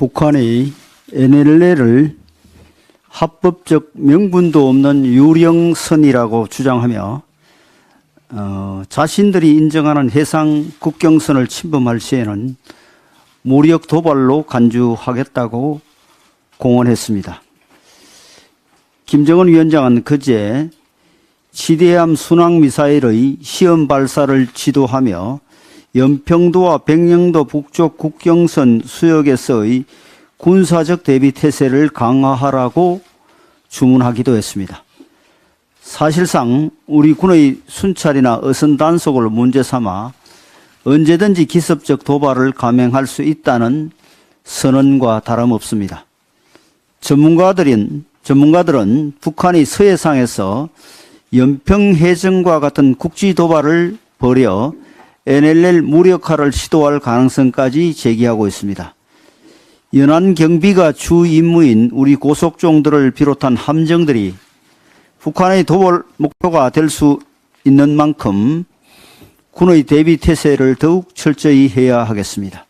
북한이 NLL을 합법적 명분도 없는 유령선이라고 주장하며 자신들이 인정하는 해상 국경선을 침범할 시에는 무력 도발로 간주하겠다고 공언했습니다. 김정은 위원장은 그제 지대함 순항미사일의 시험 발사를 지도하며 연평도와 백령도 북쪽 국경선 수역에서의 군사적 대비 태세를 강화하라고 주문하기도 했습니다. 사실상 우리 군의 순찰이나 어선 단속을 문제 삼아 언제든지 기습적 도발을 감행할 수 있다는 선언과 다름없습니다. 전문가들은 북한이 서해상에서 연평해전과 같은 국지 도발을 벌여 NLL 무력화를 시도할 가능성까지 제기하고 있습니다. 연안 경비가 주 임무인 우리 고속종들을 비롯한 함정들이 북한의 도발 목표가 될 수 있는 만큼 군의 대비 태세를 더욱 철저히 해야 하겠습니다.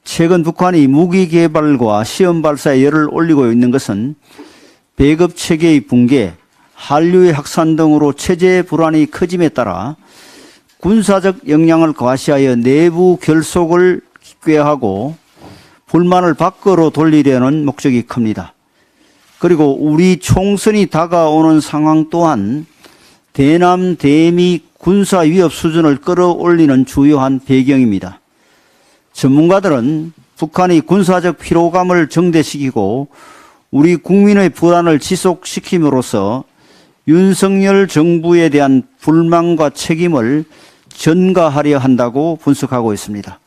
최근 북한이 무기 개발과 시험 발사에 열을 올리고 있는 것은 배급 체계의 붕괴, 한류의 확산 등으로 체제 불안이 커짐에 따라 군사적 역량을 과시하여 내부 결속을 꾀하고 불만을 밖으로 돌리려는 목적이 큽니다. 그리고 우리 총선이 다가오는 상황 또한 대남 대미 군사 위협 수준을 끌어올리는 주요한 배경입니다. 전문가들은 북한이 군사적 피로감을 정대시키고 우리 국민의 불안을 지속시킴으로써 윤석열 정부에 대한 불만과 책임을 전가하려 한다고 분석하고 있습니다.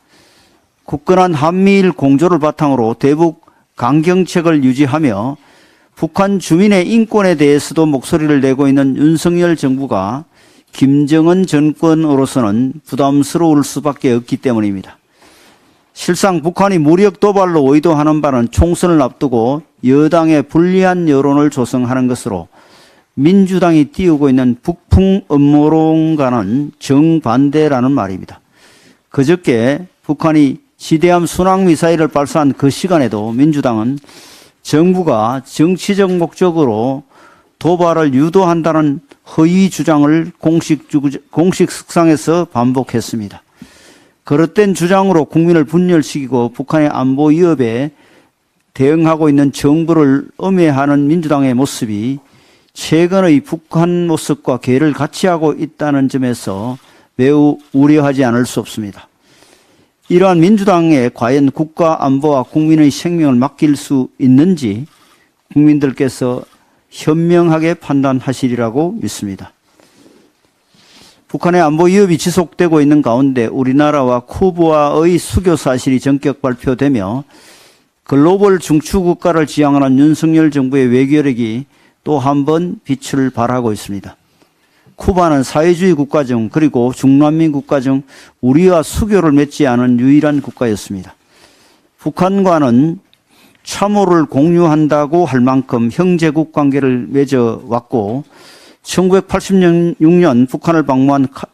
굳건한 한미일 공조를 바탕으로 대북 강경책을 유지하며 북한 주민의 인권에 대해서도 목소리를 내고 있는 윤석열 정부가 김정은 정권으로서는 부담스러울 수밖에 없기 때문입니다. 실상 북한이 무력 도발로 의도하는 바는 총선을 앞두고 여당에 불리한 여론을 조성하는 것으로 민주당이 띄우고 있는 북풍 음모론과는 정반대라는 말입니다. 그저께 북한이 지대함 순항미사일을 발사한 그 시간에도 민주당은 정부가 정치적 목적으로 도발을 유도한다는 허위 주장을 공식석상에서 반복했습니다. 그릇된 주장으로 국민을 분열시키고 북한의 안보 위협에 대응하고 있는 정부를 음해하는 민주당의 모습이 최근의 북한 모습과 궤를 같이 하고 있다는 점에서 매우 우려하지 않을 수 없습니다. 이러한 민주당에 과연 국가 안보와 국민의 생명을 맡길 수 있는지 국민들께서 현명하게 판단하시리라고 믿습니다. 북한의 안보 위협이 지속되고 있는 가운데 우리나라와 쿠바의 수교 사실이 전격 발표되며 글로벌 중추국가를 지향하는 윤석열 정부의 외교력이 또 한 번 빛을 발하고 있습니다. 쿠바는 사회주의 국가 중 그리고 중남미 국가 중 우리와 수교를 맺지 않은 유일한 국가였습니다. 북한과는 참호를 공유한다고 할 만큼 형제국 관계를 맺어왔고 1986년 북한을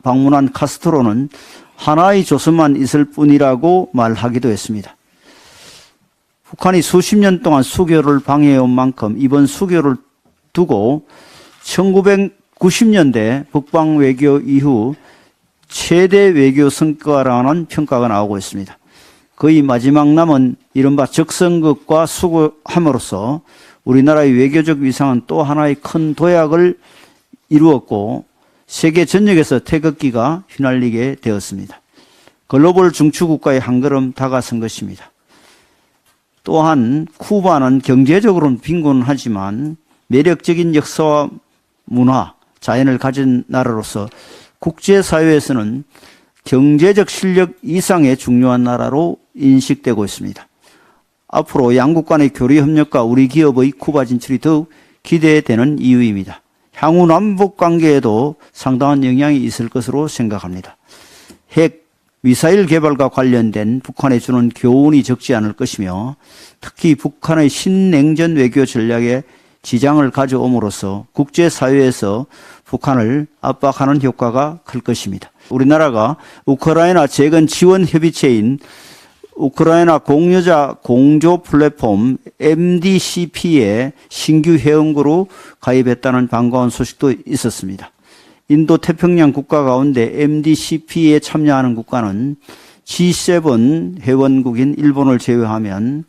방문한 카스트로는 하나의 조선만 있을 뿐이라고 말하기도 했습니다. 북한이 수십 년 동안 수교를 방해해온 만큼 이번 수교를 두고 1990년대 북방 외교 이후 최대 외교 성과라는 평가가 나오고 있습니다. 거의 마지막 남은 이른바 적성극과 수교함으로써 우리나라의 외교적 위상은 또 하나의 큰 도약을 이루었고 세계 전역에서 태극기가 휘날리게 되었습니다. 글로벌 중추국가의 한 걸음 다가선 것입니다. 또한 쿠바는 경제적으로는 빈곤하지만 매력적인 역사와 문화, 자연을 가진 나라로서 국제사회에서는 경제적 실력 이상의 중요한 나라로 인식되고 있습니다. 앞으로 양국 간의 교류 협력과 우리 기업의 쿠바 진출이 더욱 기대되는 이유입니다. 향후 남북 관계에도 상당한 영향이 있을 것으로 생각합니다. 핵, 미사일 개발과 관련된 북한에 주는 교훈이 적지 않을 것이며 특히 북한의 신냉전 외교 전략에 지장을 가져옴으로써 국제사회에서 북한을 압박하는 효과가 클 것입니다. 우리나라가 우크라이나 재건 지원 협의체인 우크라이나 공여자 공조 플랫폼 MDCP에 신규 회원국으로 가입했다는 반가운 소식도 있었습니다. 인도 태평양 국가 가운데 MDCP에 참여하는 국가는 G7 회원국인 일본을 제외하면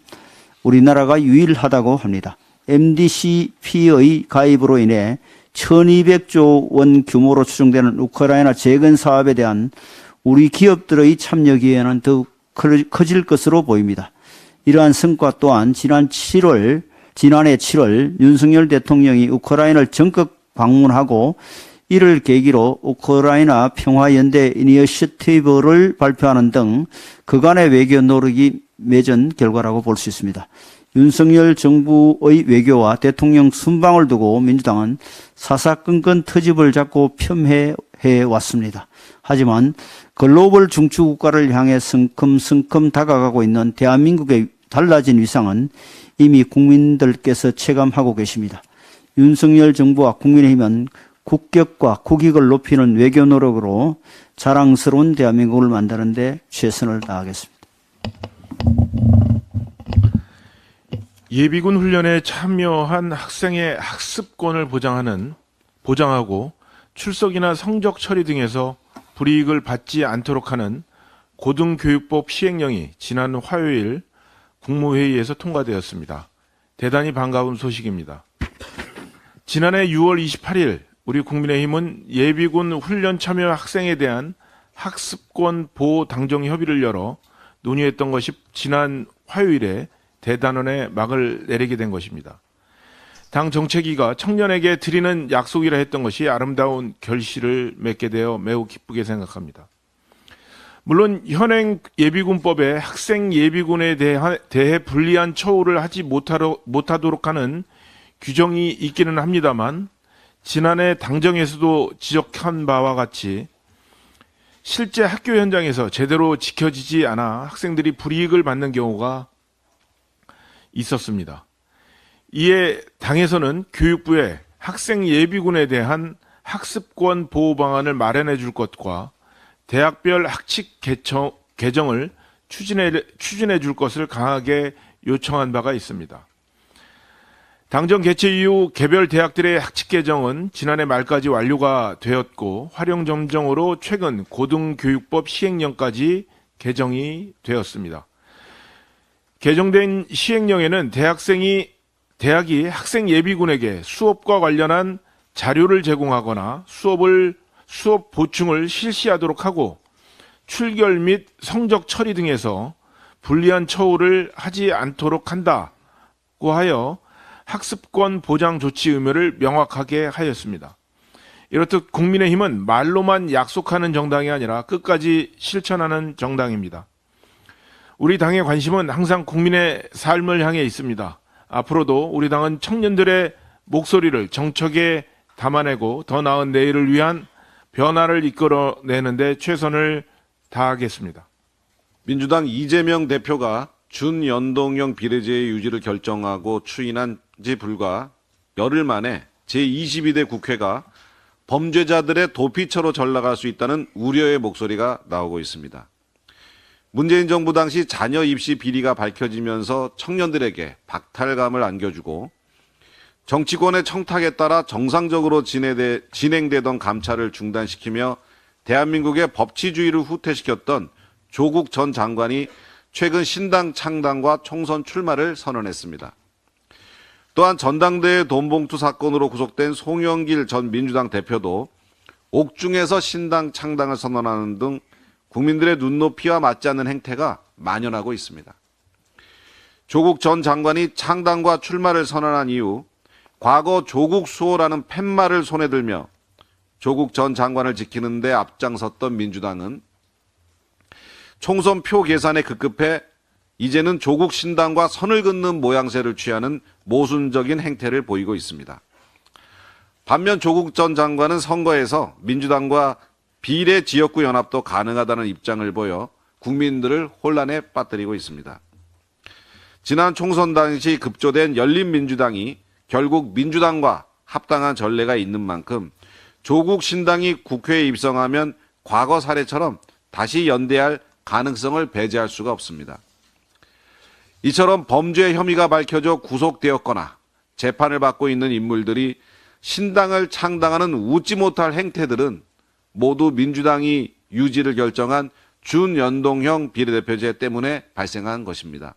우리나라가 유일하다고 합니다. MDCP의 가입으로 인해 1200조 원 규모로 추정되는 우크라이나 재건 사업에 대한 우리 기업들의 참여 기회는 더욱 커질 것으로 보입니다. 이러한 성과 또한 지난해 7월 윤석열 대통령이 우크라이나를 전격 방문하고 이를 계기로 우크라이나 평화연대 이니셔티브를 발표하는 등 그간의 외교 노력이 맺은 결과라고 볼 수 있습니다. 윤석열 정부의 외교와 대통령 순방을 두고 민주당은 사사건건 트집을 잡고 폄훼해 왔습니다. 하지만 글로벌 중추국가를 향해 성큼성큼 다가가고 있는 대한민국의 달라진 위상은 이미 국민들께서 체감하고 계십니다. 윤석열 정부와 국민의힘은 국격과 국익을 높이는 외교 노력으로 자랑스러운 대한민국을 만드는 데 최선을 다하겠습니다. 예비군 훈련에 참여한 학생의 학습권을 보장하고 출석이나 성적 처리 등에서 불이익을 받지 않도록 하는 고등교육법 시행령이 지난 화요일 국무회의에서 통과되었습니다. 대단히 반가운 소식입니다. 지난해 6월 28일 우리 국민의힘은 예비군 훈련 참여 학생에 대한 학습권 보호 당정 협의를 열어 논의했던 것이 지난 화요일에 대단원에 막을 내리게 된 것입니다. 당 정책위가 청년에게 드리는 약속이라 했던 것이 아름다운 결실을 맺게 되어 매우 기쁘게 생각합니다. 물론 현행 예비군법에 학생 예비군에 대해 불리한 처우를 하지 못하도록 하는 규정이 있기는 합니다만 지난해 당정에서도 지적한 바와 같이 실제 학교 현장에서 제대로 지켜지지 않아 학생들이 불이익을 받는 경우가 있었습니다. 이에 당에서는 교육부에 학생 예비군에 대한 학습권 보호 방안을 마련해 줄 것과 대학별 학칙 개정을 추진해 줄 것을 강하게 요청한 바가 있습니다. 당정 개최 이후 개별 대학들의 학칙 개정은 지난해 말까지 완료가 되었고 활용점정으로 최근 고등교육법 시행령까지 개정이 되었습니다. 개정된 시행령에는 대학이 학생 예비군에게 수업과 관련한 자료를 제공하거나 수업 보충을 실시하도록 하고 출결 및 성적 처리 등에서 불리한 처우를 하지 않도록 한다고 하여 학습권 보장 조치 의무를 명확하게 하였습니다. 이렇듯 국민의힘은 말로만 약속하는 정당이 아니라 끝까지 실천하는 정당입니다. 우리 당의 관심은 항상 국민의 삶을 향해 있습니다. 앞으로도 우리 당은 청년들의 목소리를 정책에 담아내고 더 나은 내일을 위한 변화를 이끌어내는 데 최선을 다하겠습니다. 민주당 이재명 대표가 준연동형 비례제의 유지를 결정하고 추인한 지 불과 열흘 만에 제22대 국회가 범죄자들의 도피처로 전락할 수 있다는 우려의 목소리가 나오고 있습니다. 문재인 정부 당시 자녀 입시 비리가 밝혀지면서 청년들에게 박탈감을 안겨주고 정치권의 청탁에 따라 정상적으로 진행되던 감찰을 중단시키며 대한민국의 법치주의를 후퇴시켰던 조국 전 장관이 최근 신당 창당과 총선 출마를 선언했습니다. 또한 전당대회 돈봉투 사건으로 구속된 송영길 전 민주당 대표도 옥중에서 신당 창당을 선언하는 등 국민들의 눈높이와 맞지 않는 행태가 만연하고 있습니다. 조국 전 장관이 창당과 출마를 선언한 이후 과거 조국 수호라는 팻말을 손에 들며 조국 전 장관을 지키는 데 앞장섰던 민주당은 총선 표 계산에 급급해 이제는 조국 신당과 선을 긋는 모양새를 취하는 모순적인 행태를 보이고 있습니다. 반면 조국 전 장관은 선거에서 민주당과 비례 지역구 연합도 가능하다는 입장을 보여 국민들을 혼란에 빠뜨리고 있습니다. 지난 총선 당시 급조된 열린민주당이 결국 민주당과 합당한 전례가 있는 만큼 조국 신당이 국회에 입성하면 과거 사례처럼 다시 연대할 가능성을 배제할 수가 없습니다. 이처럼 범죄 혐의가 밝혀져 구속되었거나 재판을 받고 있는 인물들이 신당을 창당하는 웃지 못할 행태들은 모두 민주당이 유지를 결정한 준연동형 비례대표제 때문에 발생한 것입니다.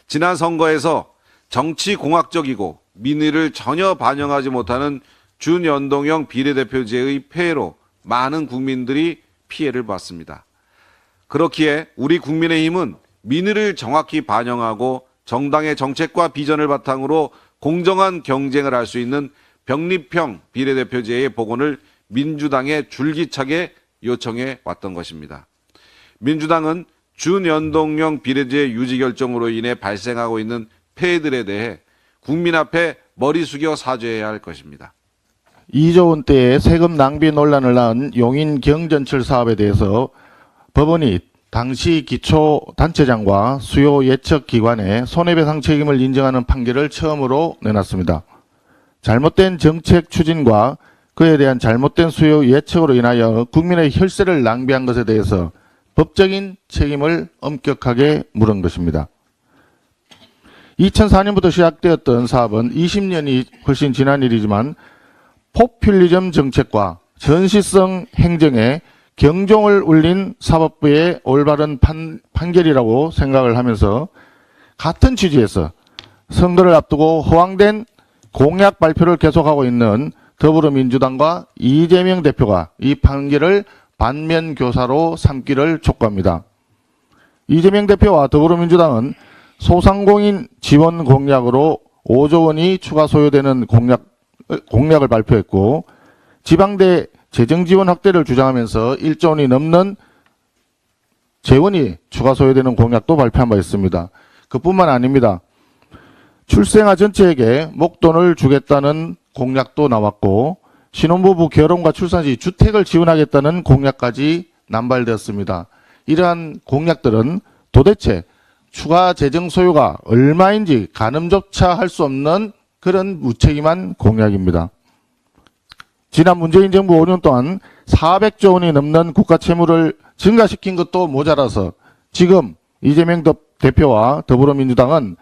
지난 선거에서 정치공학적이고 민의를 전혀 반영하지 못하는 준연동형 비례대표제의 폐해로 많은 국민들이 피해를 봤습니다. 그렇기에 우리 국민의힘은 민의를 정확히 반영하고 정당의 정책과 비전을 바탕으로 공정한 경쟁을 할 수 있는 병립형 비례대표제의 복원을 민주당에 줄기차게 요청해 왔던 것입니다. 민주당은 준연동형 비례제 유지 결정으로 인해 발생하고 있는 폐해들에 대해 국민 앞에 머리 숙여 사죄해야 할 것입니다. 2조 원대의 세금 낭비 논란을 낳은 용인 경전철 사업에 대해서 법원이 당시 기초단체장과 수요 예측기관의 손해배상 책임을 인정하는 판결을 처음으로 내놨습니다. 잘못된 정책 추진과 그에 대한 잘못된 수요 예측으로 인하여 국민의 혈세를 낭비한 것에 대해서 법적인 책임을 엄격하게 물은 것입니다. 2004년부터 시작되었던 사업은 20년이 훨씬 지난 일이지만 포퓰리즘 정책과 전시성 행정에 경종을 울린 사법부의 올바른 판결이라고 생각을 하면서 같은 취지에서 선거를 앞두고 허황된 공약 발표를 계속하고 있는 더불어민주당과 이재명 대표가 이 판결을 반면교사로 삼기를 촉구합니다. 이재명 대표와 더불어민주당은 소상공인 지원 공약으로 5조 원이 추가 소요되는 공약을 발표했고 지방대 재정지원 확대를 주장하면서 1조 원이 넘는 재원이 추가 소요되는 공약도 발표한 바 있습니다. 그뿐만 아닙니다. 출생아 전체에게 목돈을 주겠다는 공약도 나왔고 신혼부부 결혼과 출산 시 주택을 지원하겠다는 공약까지 남발되었습니다. 이러한 공약들은 도대체 추가 재정 소요가 얼마인지 가늠조차 할 수 없는 그런 무책임한 공약입니다. 지난 문재인 정부 5년 동안 400조 원이 넘는 국가 채무를 증가시킨 것도 모자라서 지금 이재명 대표와 더불어민주당은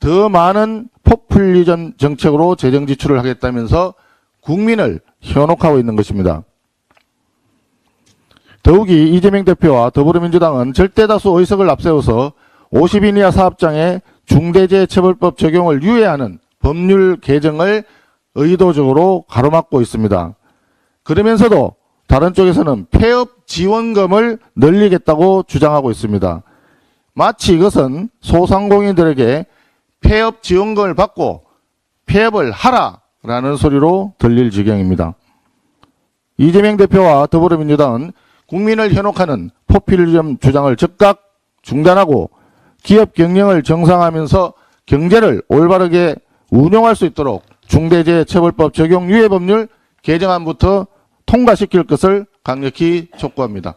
더 많은 포퓰리즘 정책으로 재정 지출을 하겠다면서 국민을 현혹하고 있는 것입니다. 더욱이 이재명 대표와 더불어민주당은 절대다수 의석을 앞세워서 50인 이하 사업장에 중대재해처벌법 적용을 유예하는 법률 개정을 의도적으로 가로막고 있습니다. 그러면서도 다른 쪽에서는 폐업 지원금을 늘리겠다고 주장하고 있습니다. 마치 이것은 소상공인들에게 폐업 지원금을 받고 폐업을 하라라는 소리로 들릴 지경입니다. 이재명 대표와 더불어민주당은 국민을 현혹하는 포퓰리즘 주장을 즉각 중단하고 기업 경영을 정상화하면서 경제를 올바르게 운용할 수 있도록 중대재해처벌법 적용 유예 법률 개정안부터 통과시킬 것을 강력히 촉구합니다.